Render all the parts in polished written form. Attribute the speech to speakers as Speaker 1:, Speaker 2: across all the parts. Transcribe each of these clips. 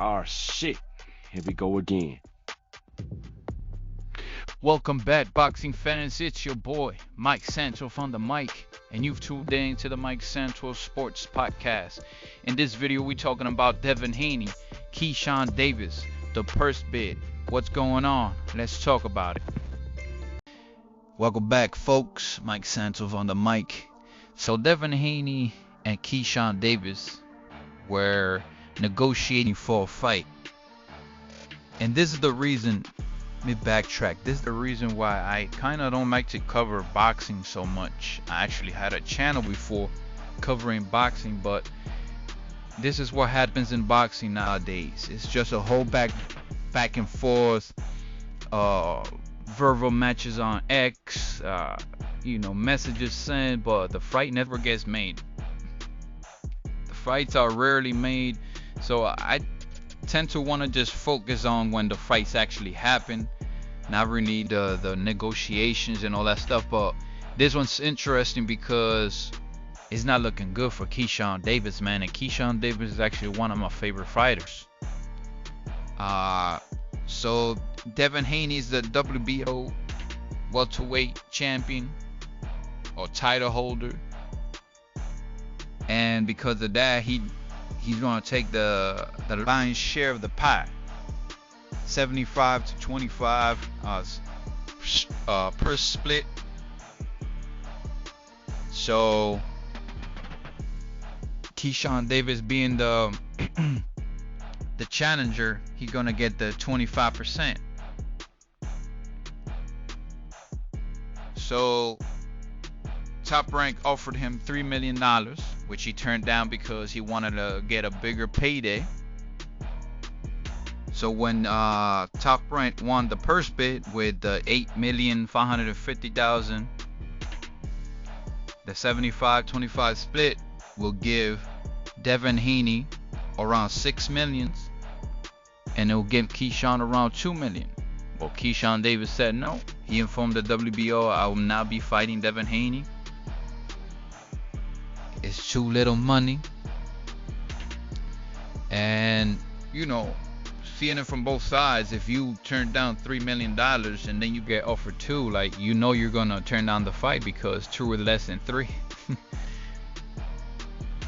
Speaker 1: Oh shit. Here we go again.
Speaker 2: Welcome back, boxing fans. It's your boy, Mike Santos on the mic, and you've tuned in to the Mike Santos Sports Podcast. In this video, we're talking about Devin Haney, Keyshawn Davis, the purse bid. What's going on? Let's talk about it. Welcome back, folks. Mike Santos on the mic. So Devin Haney and Keyshawn Davis were negotiating for a fight. And this is the reason, let me backtrack. This is the reason why I kind of don't like to cover boxing so much. I actually had a channel before covering boxing, but this is what happens in boxing nowadays. It's just a whole back and forth, verbal matches on X, messages sent, but the fight never gets made. The fights are rarely made, so I tend to want to just focus on when the fights actually happen, not really the negotiations and all that stuff. But this one's interesting because it's not looking good for Keyshawn Davis, man. And Keyshawn Davis is actually one of my favorite fighters. So Devin Haney is the WBO welterweight champion or title holder, and because of that, he's going to take the lion's share of the pie, 75 to 25 per split. So Keyshawn Davis being the the challenger, he's going to get the 25%. So Top Rank offered him $3 million, which he turned down because he wanted to get a bigger payday. So when Top Rank won the purse bid with the $8,550,000, the 75-25 split will give Devin Haney around $6 million, and it will give Keyshawn around $2 million. Well, Keyshawn Davis said no. He informed the WBO, I will not be fighting Devin Haney. It's too little money. And, seeing it from both sides, if you turn down $3 million and then you get offered $2, you're going to turn down the fight because 2 is less than 3.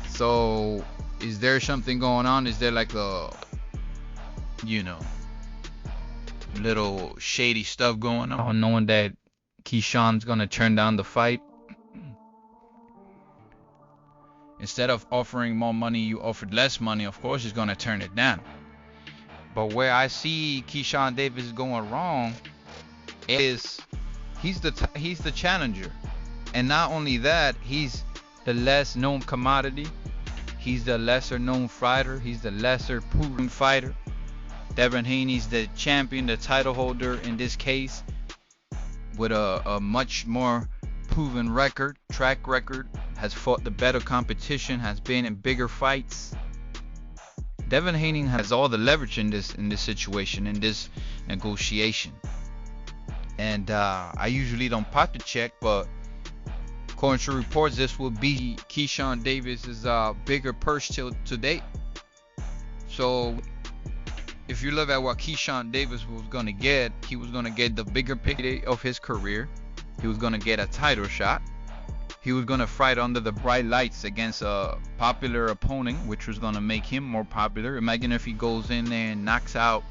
Speaker 2: So, is there something going on? Is there like a, little shady stuff going on, knowing that Keyshawn's going to turn down the fight? Instead of offering more money, you offered less money. Of course, he's going to turn it down. But where I see Keyshawn Davis going wrong is he's the challenger. And not only that, he's the less known commodity. He's the lesser known fighter. He's the lesser proven fighter. Devin Haney's the champion, the title holder in this case, with a much more proven track record, has fought the better competition, has been in bigger fights. Devin Haney has all the leverage in this situation, in this negotiation. And I usually don't pop the check, but according to reports, this will be Keyshawn Davis's bigger purse till to date. So if you look at what Keyshawn Davis was going to get, he was going to get the bigger payday of his career. He was going to get a title shot. He was going to fight under the bright lights against a popular opponent, which was going to make him more popular. Imagine if he goes in there and knocks out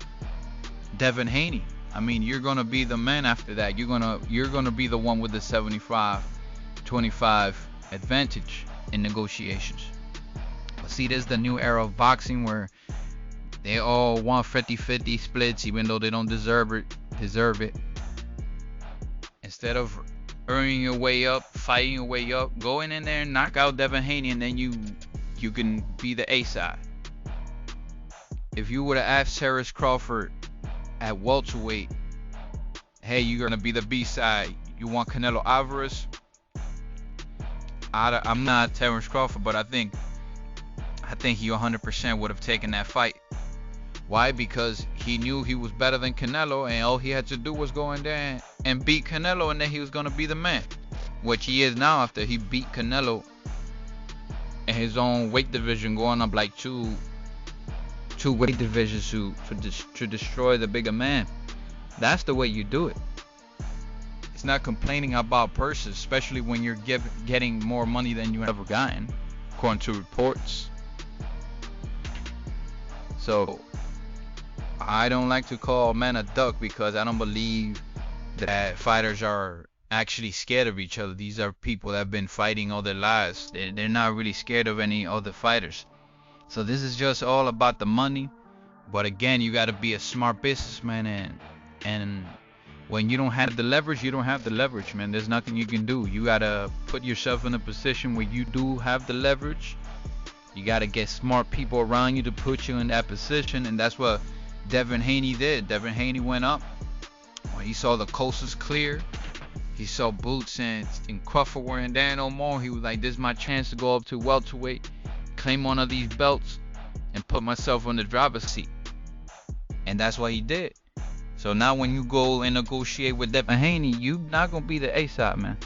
Speaker 2: Devin Haney. I mean, you're going to be the man after that. You're going to be the one with the 75-25 advantage in negotiations. But see, this is the new era of boxing where they all want 50-50 splits, even though they don't deserve it. Instead of earning your way up, fighting your way up, going in there and knock out Devin Haney, and then you can be the A side. If you would have asked Terrence Crawford at welterweight, hey, you're gonna be the B side, you want Canelo Alvarez? I'm not Terrence Crawford, but I think he 100% would have taken that fight. Why? Because he knew he was better than Canelo, and all he had to do was go in there and beat Canelo, and then he was going to be the man, which he is now after he beat Canelo in his own weight division, going up like two two weight divisions to destroy the bigger man. That's the way you do it. It's not complaining about purses, especially when you're getting more money than you ever gotten, according to reports. So I don't like to call a man a duck, because I don't believe that fighters are actually scared of each other. These are people that have been fighting all their lives. They're not really scared of any other fighters. So this is just all about the money. But again, you got to be a smart businessman, and when you don't have the leverage, you don't have the leverage, man. There's nothing you can do. You got to put yourself in a position where you do have the leverage. You got to get smart people around you to put you in that position, and that's what Devin Haney did. Devin Haney went up when he saw the coast was clear. He saw Boots and Crawford weren't there no more. He was like, this is my chance to go up to welterweight, claim one of these belts, and put myself on the driver's seat. And that's what he did. So now when you go and negotiate with Devin Haney, you're not going to be the A-side, man.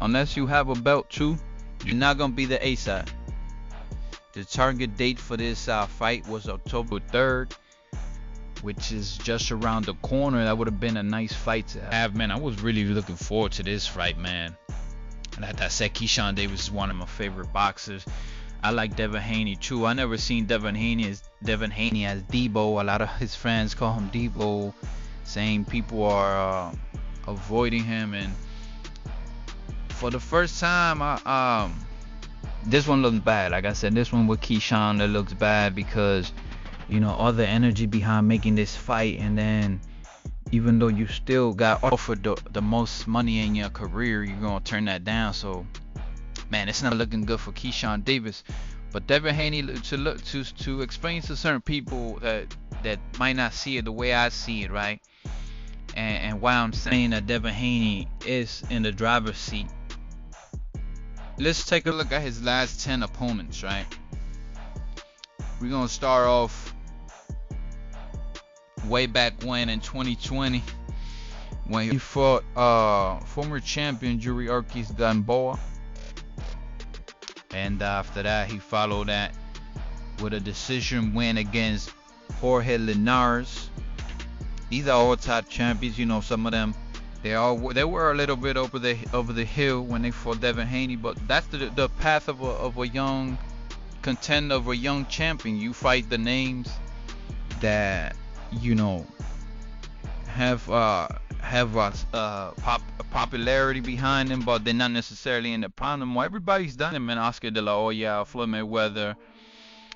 Speaker 2: Unless you have a belt too, you're not going to be the A-side. The target date for this fight was October 3rd, which is just around the corner. That would have been a nice fight to have, man. I was really looking forward to this fight, man. And like I said, Keyshawn Davis is one of my favorite boxers. I like Devin Haney too. I never seen Devin Haney as Debo. A lot of his friends call him Debo, saying people are avoiding him. And for the first time, this one looks bad. Like I said, this one with Keyshawn, that looks bad, because you know all the energy behind making this fight, and then even though you still got offered the most money in your career, you're gonna turn that down. So man, it's not looking good for Keyshawn Davis. But Devin Haney, to explain to certain people that might not see it the way I see it, right? And why I'm saying that Devin Haney is in the driver's seat. Let's take a look at his last 10 opponents, right? We're gonna start off way back when in 2020, when he fought former champion Yuriorkis Gamboa. And after that, he followed that with a decision win against Jorge Linares. These are all top champions. You know, some of them, they were a little bit over the hill when they fought Devin Haney. But that's the path of a young contender, of a young champion. You fight the names that you know have popularity behind them, but they're not necessarily in the prime. Well, everybody's done it, man. Oscar De La Hoya, Floyd Mayweather,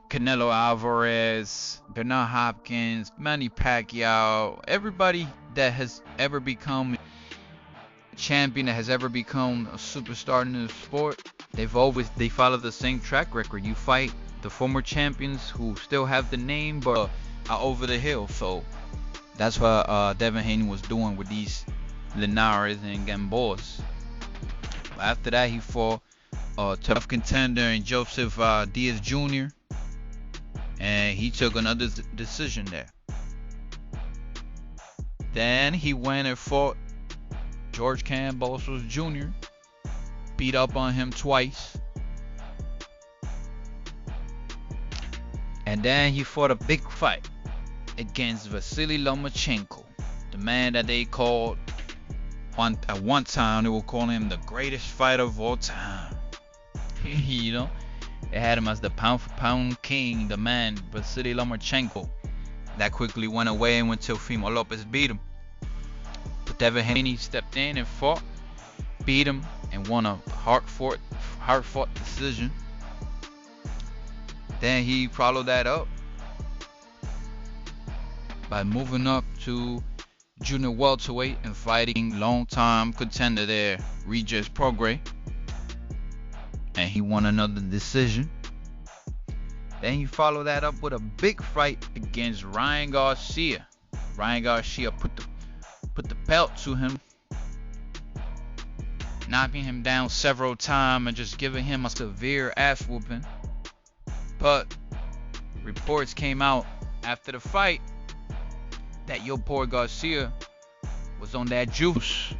Speaker 2: Canelo Alvarez, Bernard Hopkins, Manny Pacquiao. Everybody that has ever become a champion, that has ever become a superstar in the sport, they follow the same track record. You fight the former champions who still have the name but are over the hill. So that's what Devin Haney was doing with these Linares and Gamboas. After that, he fought a tough contender in Joseph Diaz Jr. And he took another decision there. Then he went and fought George Kambosos Jr. Beat up on him twice. And then he fought a big fight against Vasily Lomachenko, the man that they called, at one time they were calling him the greatest fighter of all time. You know, they had him as the pound for pound king, the man Vasily Lomachenko. That quickly went away and when Teofimo Lopez beat him. But Devin Haney stepped in and fought, beat him, and won a hard-fought decision. Then he followed that up by moving up to junior welterweight and fighting long-time contender there, Regis Prograis. And he won another decision. Then he followed that up with a big fight against Ryan Garcia. Ryan Garcia put the belt to him, knocking him down several times and just giving him a severe ass whooping. But reports came out after the fight that your poor Garcia was on that juice.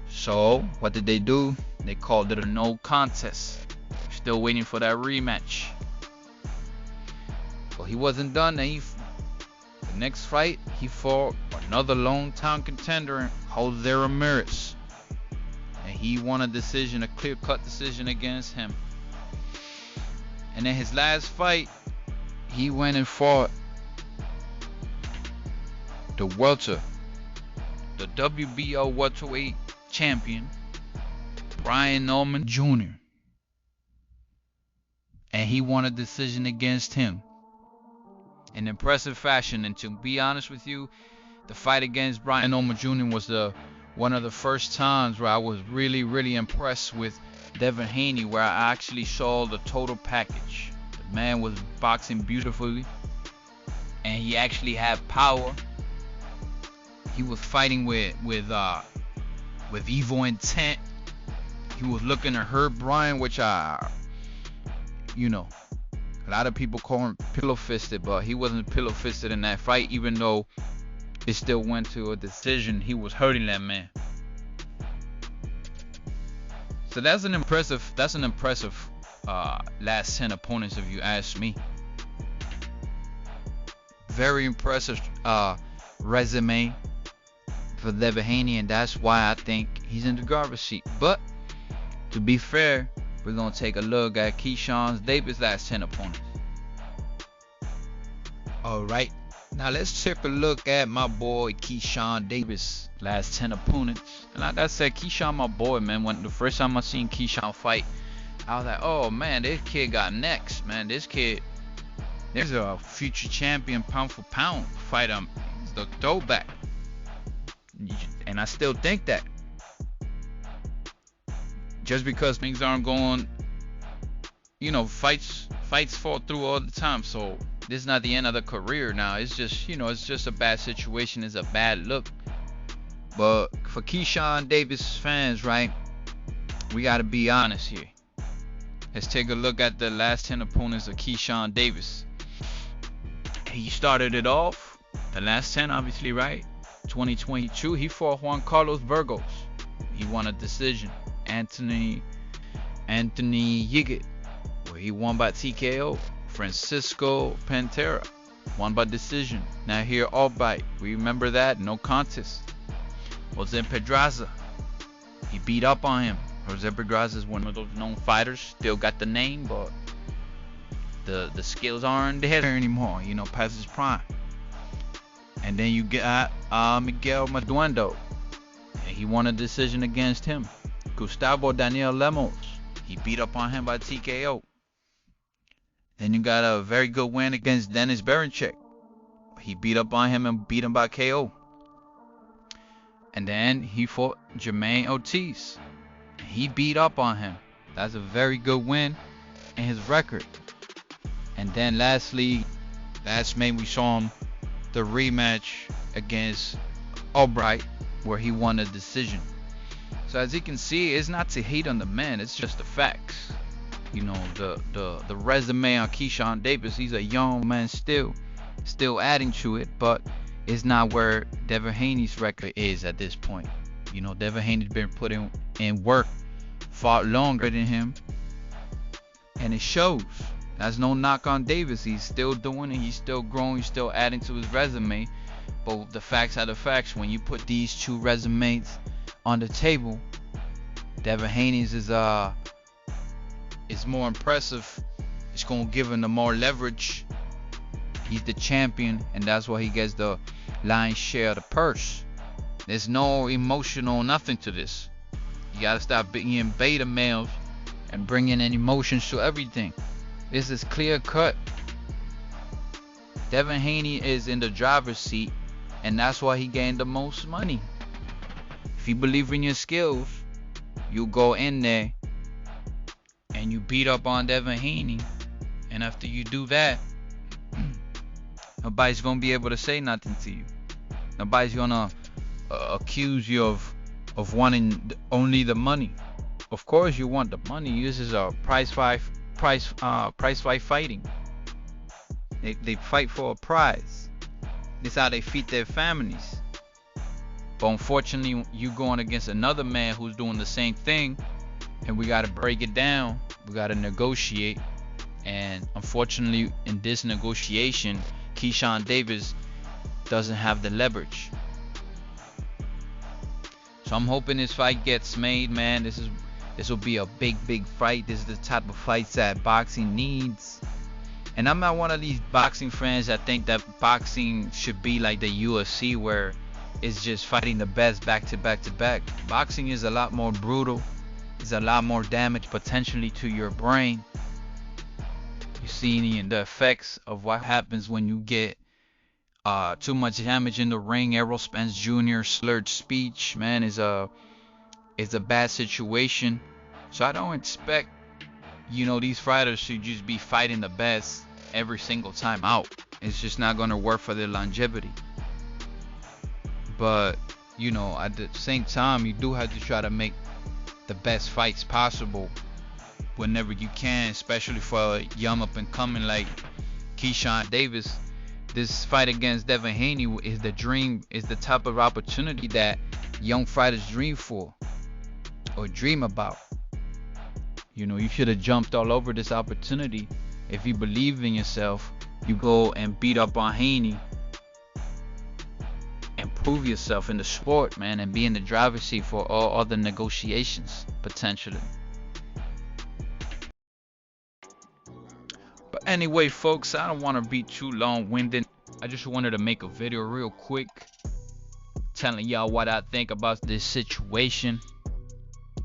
Speaker 2: So what did they do? They called it a no contest. Still waiting for that rematch. he wasn't done. And the next fight, he fought another long-time contender, Jose Ramirez. And he won a decision, a clear-cut decision against him. And then his last fight, he went and fought the WBO welterweight champion, Brian Norman Jr. And he won a decision against him in impressive fashion. And to be honest with you, the fight against Brian Norman Jr. was one of the first times where I was really, really impressed with Devin Haney, where I actually saw the total package. The man was boxing beautifully, and he actually had power. He was fighting with evil intent. He was looking to hurt Brian, which a lot of people call him pillow-fisted, but he wasn't pillow-fisted in that fight, even though it still went to a decision. He was hurting that man. So that's an impressive last 10 opponents, if you ask me. Very impressive resume for Devin Haney, and that's why I think he's in the driver's seat. But to be fair, we're gonna take a look at Keyshawn Davis' last 10 opponents. Alright, now let's take a look at my boy Keyshawn Davis' last 10 opponents. And like I said, Keyshawn my boy, man. When the first time I seen Keyshawn fight, I was like, oh man, this kid got next, man. This kid, there's a future champion pound for pound fighter. He's the throwback. And I still think that. Just because things aren't going, fights fall through all the time. So this is not the end of the career now. It's just, it's just a bad situation. It's a bad look. But for Keyshawn Davis fans, right, we got to be honest here. Let's take a look at the last 10 opponents of Keyshawn Davis. He started it off, the last 10, obviously, right? 2022, he fought Juan Carlos Burgos. He won a decision. Anthony Yiggett, where he won by TKO. Francisco Pantera won by decision. Now here, Albright, remember that? No contest. Jose Pedraza, he beat up on him. Jose Pedraza is one of those known fighters. Still got the name, but the skills aren't there anymore. Past his prime. And then you got Miguel Maduendo, and he won a decision against him. Gustavo Daniel Lemos, he beat up on him by TKO. Then you got a very good win against Dennis Berenchek. He beat up on him and beat him by KO. And then he fought Jermaine Ortiz. He beat up on him. That's a very good win in his record. And then lastly, last May we saw him the rematch against Albright, where he won a decision. So as you can see, it's not to hate on the man, it's just the facts. The resume on Keyshawn Davis, he's a young man still adding to it, but it's not where Devin Haney's record is at this point. Devin Haney's been putting in work far longer than him, and it shows. That's no knock on Davis. He's still doing it. He's still growing. He's still adding to his resume. But the facts are the facts. When you put these two resumes on the table, Devin Haney's is more impressive. It's gonna give him the more leverage. He's the champion, and that's why he gets the lion's share of the purse. There's no emotional nothing to this. You gotta stop being beta males and bringing in emotions to everything. This is clear cut. Devin Haney is in the driver's seat, and that's why he gained the most money. If you believe in your skills, you go in there and you beat up on Devin Haney, and after you do that, nobody's gonna be able to say nothing to you. Nobody's gonna accuse you of wanting only the money. Of course you want the money. This is a prize fight fighting. They fight for a prize. This is how they feed their families. But unfortunately, you going against another man who's doing the same thing, and we gotta break it down. We gotta negotiate, And unfortunately, in this negotiation, Keyshawn Davis doesn't have the leverage. So I'm hoping this fight gets made, man. This will be a big fight. This is the type of fights that boxing needs. And I'm not one of these boxing fans that think that boxing should be like the UFC, where it's just fighting the best back to back to back. Boxing is a lot more brutal. It's a lot more damage potentially to your brain. You see the effects of what happens when you get too much damage in the ring. Errol Spence Jr. slurred speech, man, is a bad situation. So I don't expect, these fighters to just be fighting the best every single time out. It's just not going to work for their longevity. But at the same time, you do have to try to make the best fights possible whenever you can, especially for a young up and coming like Keyshawn Davis. This fight against Devin Haney is the dream, is the type of opportunity that young fighters dream for or dream about. You should have jumped all over this opportunity. If you believe in yourself, you go and beat up on Haney and prove yourself in the sport, man, and be in the driver's seat for all other negotiations potentially. But anyway, folks, I don't want to be too long-winded. I just wanted to make a video real quick telling y'all what I think about this situation.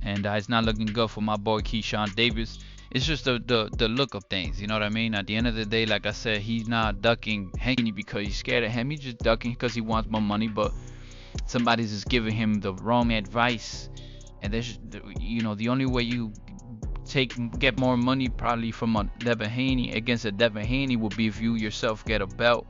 Speaker 2: And it's not looking good for my boy Keyshawn Davis. It's just the look of things, you know what I mean? At the end of the day, like I said, he's not ducking Haney because he's scared of him. He's just ducking because he wants more money. But somebody's just giving him the wrong advice. And there's, the only way you get more money probably from a Devin Haney against a Devin Haney would be if you yourself get a belt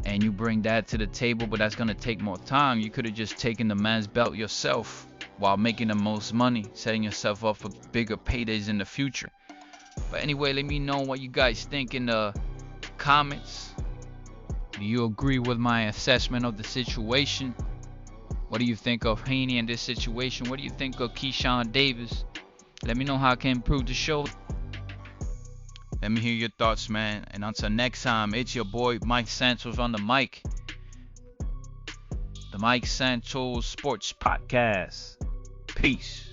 Speaker 2: and you bring that to the table. But that's gonna take more time. You could have just taken the man's belt yourself while making the most money, setting yourself up for bigger paydays in the future. But anyway, let me know what you guys think in the comments. Do you agree with my assessment of the situation? What do you think of Haney in this situation? What do you think of Keyshawn Davis? Let me know how I can improve the show. Let me hear your thoughts, man. And until next time, it's your boy Mike Santos on the mic. The Mike Santos Sports Podcast. Peace.